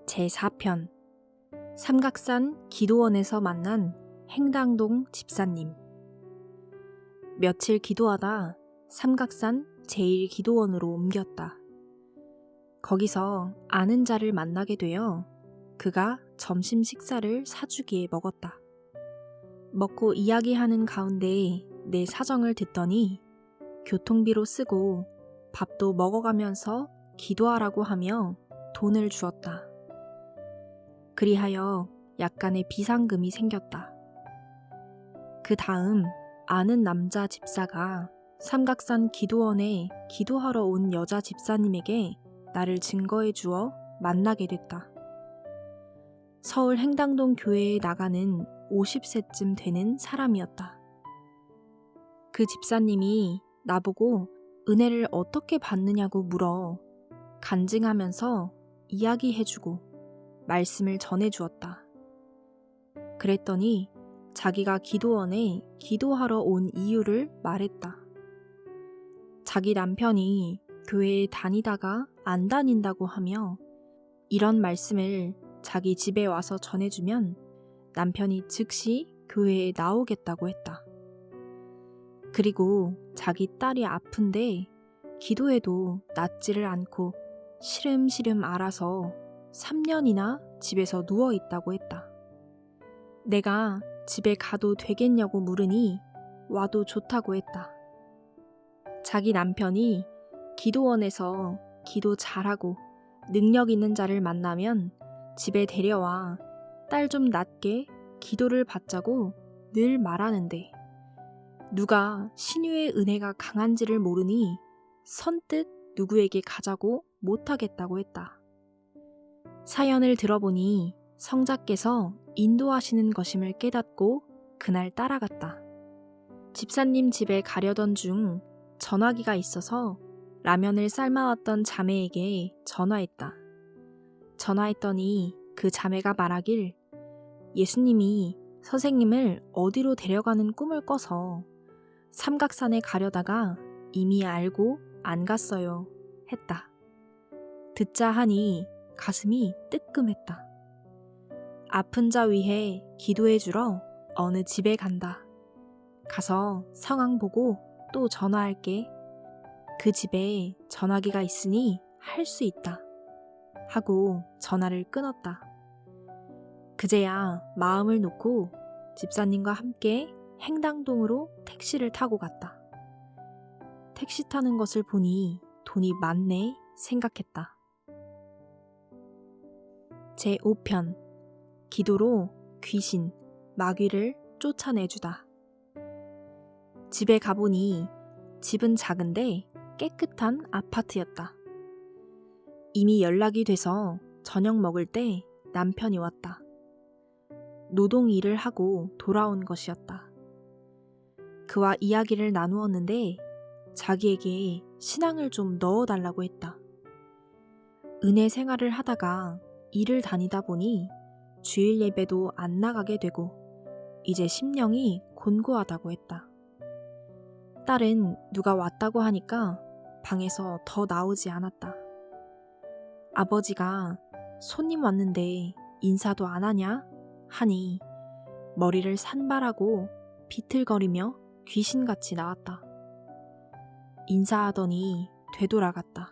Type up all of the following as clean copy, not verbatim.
제4편 삼각산 기도원에서 만난 행당동 집사님. 며칠 기도하다 삼각산 제1기도원으로 옮겼다. 거기서 아는 자를 만나게 되어 그가 점심 식사를 사주기에 먹었다. 먹고 이야기하는 가운데 내 사정을 듣더니 교통비로 쓰고 밥도 먹어가면서 기도하라고 하며 돈을 주었다. 그리하여 약간의 비상금이 생겼다. 그 다음 아는 남자 집사가 삼각산 기도원에 기도하러 온 여자 집사님에게 나를 증거해 주어 만나게 됐다. 서울 행당동 교회에 나가는 50세쯤 되는 사람이었다. 그 집사님이 나보고 은혜를 어떻게 받느냐고 물어 간증하면서 이야기해주고 말씀을 전해주었다. 그랬더니 자기가 기도원에 기도하러 온 이유를 말했다. 자기 남편이 교회에 다니다가 안 다닌다고 하며 이런 말씀을 자기 집에 와서 전해주면 남편이 즉시 교회에 나오겠다고 했다. 그리고 자기 딸이 아픈데 기도해도 낫지를 않고 시름시름 앓아서 3년이나 집에서 누워있다고 했다. 내가 집에 가도 되겠냐고 물으니 와도 좋다고 했다. 자기 남편이 기도원에서 기도 잘하고 능력 있는 자를 만나면 집에 데려와 딸 좀 낫게 기도를 받자고 늘 말하는데 누가 신유의 은혜가 강한지를 모르니 선뜻 누구에게 가자고 못하겠다고 했다. 사연을 들어보니 성자께서 인도하시는 것임을 깨닫고 그날 따라갔다. 집사님 집에 가려던 중 전화기가 있어서 라면을 삶아왔던 자매에게 전화했다. 전화했더니 그 자매가 말하길 예수님이 선생님을 어디로 데려가는 꿈을 꿔서 삼각산에 가려다가 이미 알고 안 갔어요 했다. 듣자 하니 가슴이 뜨끔했다. 아픈 자 위해 기도해 주러 어느 집에 간다. 가서 상황 보고 또 전화할게. 그 집에 전화기가 있으니 할 수 있다. 하고 전화를 끊었다. 그제야 마음을 놓고 집사님과 함께 행당동으로 택시를 타고 갔다. 택시 타는 것을 보니 돈이 많네 생각했다. 제5편 기도로 귀신, 마귀를 쫓아내주다. 집에 가보니 집은 작은데 깨끗한 아파트였다. 이미 연락이 돼서 저녁 먹을 때 남편이 왔다. 노동 일을 하고 돌아온 것이었다. 그와 이야기를 나누었는데 자기에게 신앙을 좀 넣어달라고 했다. 은혜 생활을 하다가 일을 다니다 보니 주일 예배도 안 나가게 되고 이제 심령이 곤고하다고 했다. 딸은 누가 왔다고 하니까 방에서 더 나오지 않았다. 아버지가 손님 왔는데 인사도 안 하냐? 하니 머리를 산발하고 비틀거리며 귀신같이 나왔다. 인사하더니 되돌아갔다.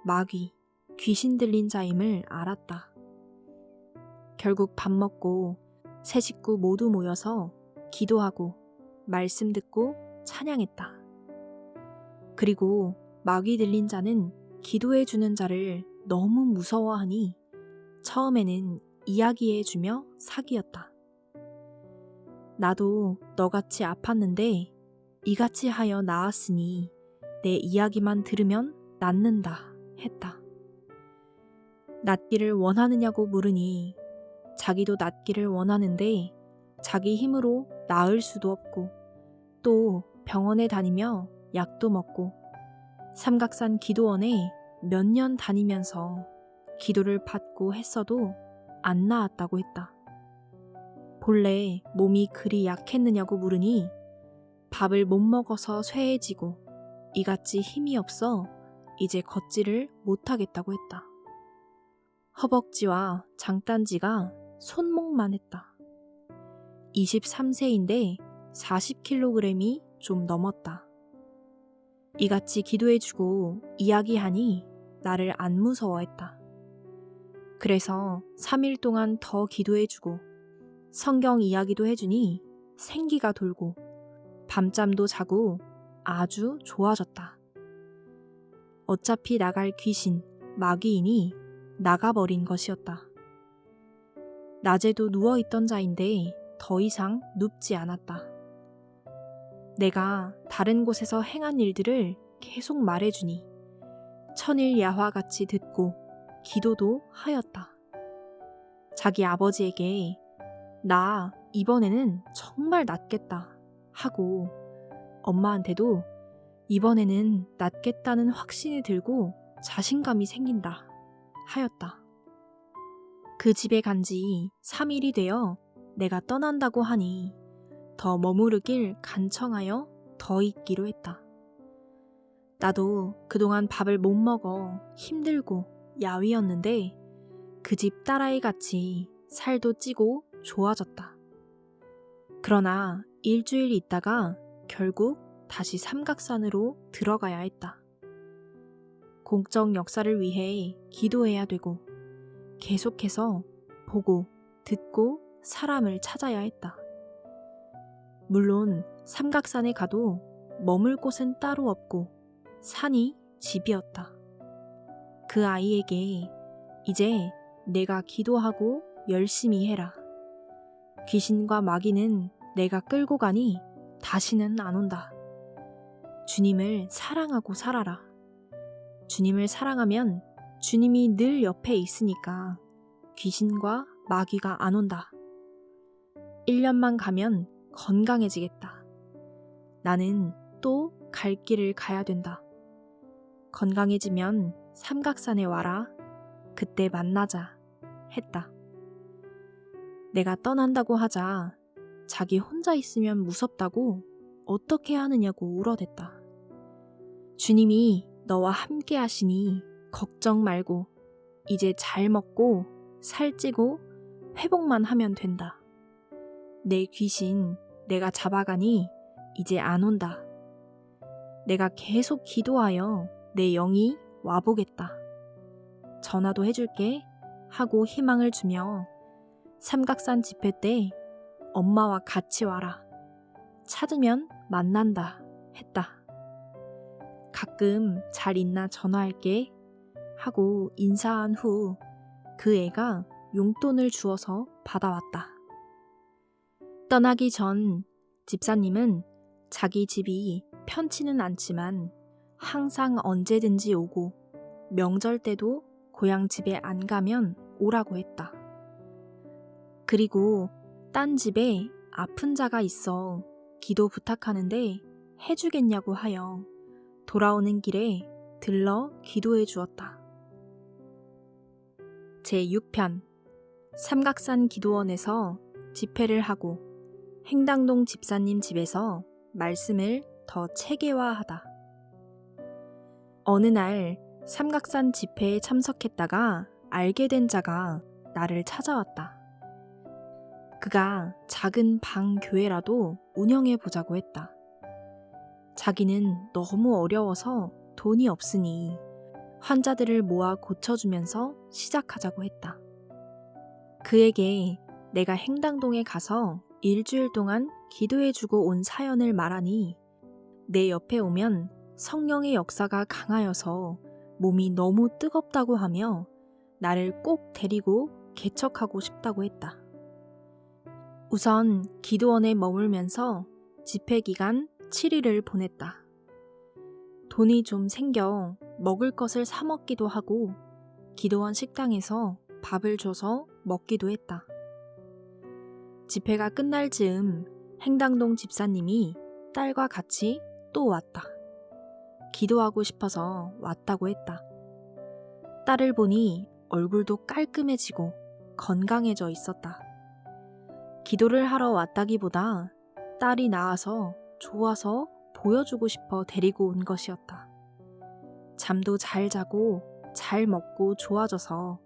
마귀, 귀신 들린 자임을 알았다. 결국 밥 먹고 세 식구 모두 모여서 기도하고 말씀 듣고 찬양했다. 그리고 마귀 들린 자는 기도해주는 자를 너무 무서워하니 처음에는 이야기해주며 사귀었다. 나도 너같이 아팠는데 이같이 하여 나았으니 내 이야기만 들으면 낫는다 했다. 낫기를 원하느냐고 물으니 자기도 낫기를 원하는데 자기 힘으로 나을 수도 없고 또 병원에 다니며 약도 먹고 삼각산 기도원에 몇 년 다니면서 기도를 받고 했어도 안 나았다고 했다. 본래 몸이 그리 약했느냐고 물으니 밥을 못 먹어서 쇠해지고 이같이 힘이 없어 이제 걷지를 못하겠다고 했다. 허벅지와 장딴지가 손목만 했다. 23세인데 40kg이 좀 넘었다. 이같이 기도해주고 이야기하니 나를 안 무서워했다. 그래서 3일 동안 더 기도해주고 성경 이야기도 해주니 생기가 돌고 밤잠도 자고 아주 좋아졌다. 어차피 나갈 귀신, 마귀이니 나가버린 것이었다. 낮에도 누워있던 자인데 더 이상 눕지 않았다. 내가 다른 곳에서 행한 일들을 계속 말해주니 천일야화같이 듣고 기도도 하였다. 자기 아버지에게 나 이번에는 정말 낫겠다 하고 엄마한테도 이번에는 낫겠다는 확신이 들고 자신감이 생긴다 하였다. 그 집에 간 지 3일이 되어 내가 떠난다고 하니 더 머무르길 간청하여 더 있기로 했다. 나도 그동안 밥을 못 먹어 힘들고 야위었는데 그 집 딸아이 같이 살도 찌고 좋아졌다. 그러나 일주일 있다가 결국 다시 삼각산으로 들어가야 했다. 공적 역사를 위해 기도해야 되고 계속해서 보고 듣고 사람을 찾아야 했다. 물론 삼각산에 가도 머물 곳은 따로 없고 산이 집이었다. 그 아이에게 이제 내가 기도하고 열심히 해라. 귀신과 마귀는 내가 끌고 가니 다시는 안 온다. 주님을 사랑하고 살아라. 주님을 사랑하면 주님이 늘 옆에 있으니까 귀신과 마귀가 안 온다. 1년만 가면 건강해지겠다. 나는 또 갈 길을 가야 된다. 건강해지면 삼각산에 와라. 그때 만나자. 했다. 내가 떠난다고 하자 자기 혼자 있으면 무섭다고 어떻게 하느냐고 울어댔다. 주님이 너와 함께 하시니 걱정 말고 이제 잘 먹고 살찌고 회복만 하면 된다. 내 귀신 내가 잡아가니 이제 안 온다. 내가 계속 기도하여 내 영이 와보겠다. 전화도 해줄게 하고 희망을 주며 삼각산 집회 때 엄마와 같이 와라. 찾으면 만난다 했다. 가끔 잘 있나 전화할게 하고 인사한 후 그 애가 용돈을 주어서 받아왔다. 떠나기 전 집사님은 자기 집이 편치는 않지만 항상 언제든지 오고 명절 때도 고향 집에 안 가면 오라고 했다. 그리고 딴 집에 아픈 자가 있어 기도 부탁하는데 해주겠냐고 하여 돌아오는 길에 들러 기도해 주었다. 제6편 삼각산 기도원에서 집회를 하고 행당동 집사님 집에서 말씀을 더 체계화하다. 어느 날 삼각산 집회에 참석했다가 알게 된 자가 나를 찾아왔다. 그가 작은 방 교회라도 운영해 보자고 했다. 자기는 너무 어려워서 돈이 없으니 환자들을 모아 고쳐주면서 시작하자고 했다. 그에게 내가 행당동에 가서 일주일 동안 기도해주고 온 사연을 말하니 내 옆에 오면 성령의 역사가 강하여서 몸이 너무 뜨겁다고 하며 나를 꼭 데리고 개척하고 싶다고 했다. 우선 기도원에 머물면서 집회 기간 7일을 보냈다. 돈이 좀 생겨 먹을 것을 사 먹기도 하고 기도원 식당에서 밥을 줘서 먹기도 했다. 집회가 끝날 즈음 행당동 집사님이 딸과 같이 또 왔다. 기도하고 싶어서 왔다고 했다. 딸을 보니 얼굴도 깔끔해지고 건강해져 있었다. 기도를 하러 왔다기보다 딸이 나아서 좋아서 보여주고 싶어 데리고 온 것이었다. 잠도 잘 자고 잘 먹고 좋아져서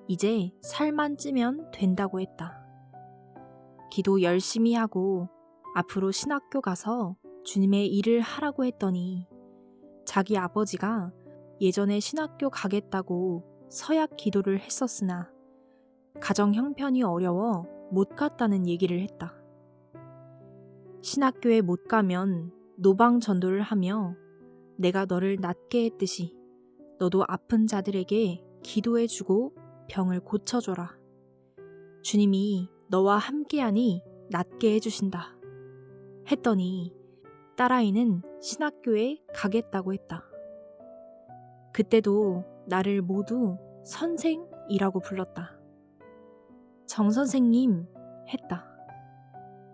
이제 살만 찌면 된다고 했다. 기도 열심히 하고 앞으로 신학교 가서 주님의 일을 하라고 했더니 자기 아버지가 예전에 신학교 가겠다고 서약 기도를 했었으나 가정 형편이 어려워 못 갔다는 얘기를 했다. 신학교에 못 가면 노방 전도를 하며 내가 너를 낫게 했듯이 너도 아픈 자들에게 기도해주고 병을 고쳐줘라. 주님이 너와 함께하니 낫게 해주신다. 했더니 딸아이는 신학교에 가겠다고 했다. 그때도 나를 모두 선생이라고 불렀다. 정 선생님 했다.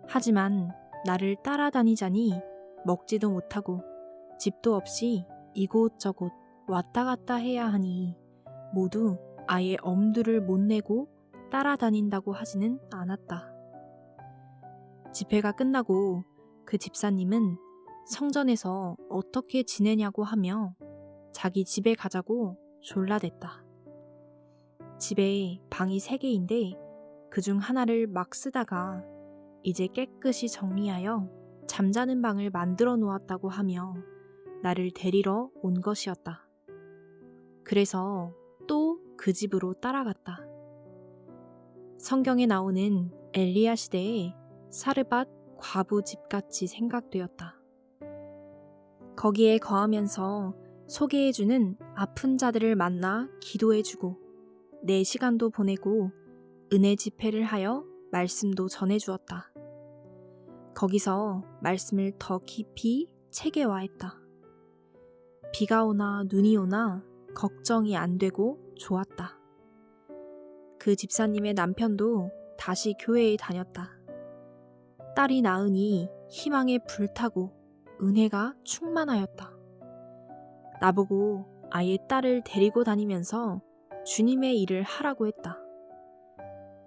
하지만 나를 따라다니자니 먹지도 못하고 집도 없이 이곳저곳 왔다 갔다 해야 하니 모두 아예 엄두를 못 내고 따라다닌다고 하지는 않았다. 집회가 끝나고 그 집사님은 성전에서 어떻게 지내냐고 하며 자기 집에 가자고 졸라댔다. 집에 방이 3개인데 그중 하나를 막 쓰다가 이제 깨끗이 정리하여 잠자는 방을 만들어 놓았다고 하며 나를 데리러 온 것이었다. 그래서 또 그 집으로 따라갔다. 성경에 나오는 엘리야 시대의 사르밧 과부 집같이 생각되었다. 거기에 거하면서 소개해주는 아픈 자들을 만나 기도해주고 내 시간도 보내고 은혜 집회를 하여 말씀도 전해주었다. 거기서 말씀을 더 깊이 체계화했다. 비가 오나 눈이 오나 걱정이 안 되고 좋았다. 그 집사님의 남편도 다시 교회에 다녔다. 딸이 낳으니 희망에 불타고 은혜가 충만하였다. 나보고 아예 딸을 데리고 다니면서 주님의 일을 하라고 했다.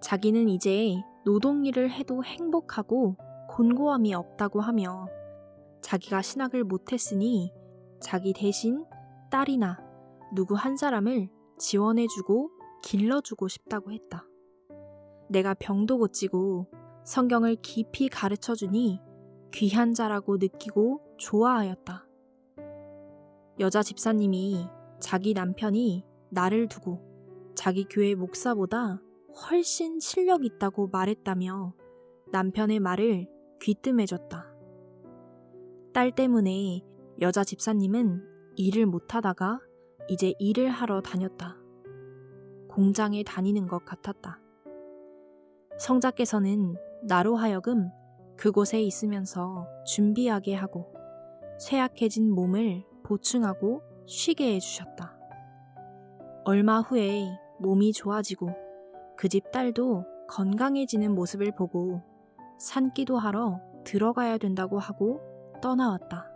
자기는 이제 노동일을 해도 행복하고 곤고함이 없다고 하며 자기가 신학을 못했으니 자기 대신 딸이나 누구 한 사람을 지원해주고 길러주고 싶다고 했다. 내가 병도 고치고 성경을 깊이 가르쳐주니 귀한 자라고 느끼고 좋아하였다. 여자 집사님이 자기 남편이 나를 두고 자기 교회 목사보다 훨씬 실력 있다고 말했다며 남편의 말을 귀뜸해줬다. 딸 때문에 여자 집사님은 일을 못하다가 이제 일을 하러 다녔다. 공장에 다니는 것 같았다. 성자께서는 나로 하여금 그곳에 있으면서 준비하게 하고 쇠약해진 몸을 보충하고 쉬게 해주셨다. 얼마 후에 몸이 좋아지고 그 집 딸도 건강해지는 모습을 보고 산기도 하러 들어가야 된다고 하고 떠나왔다.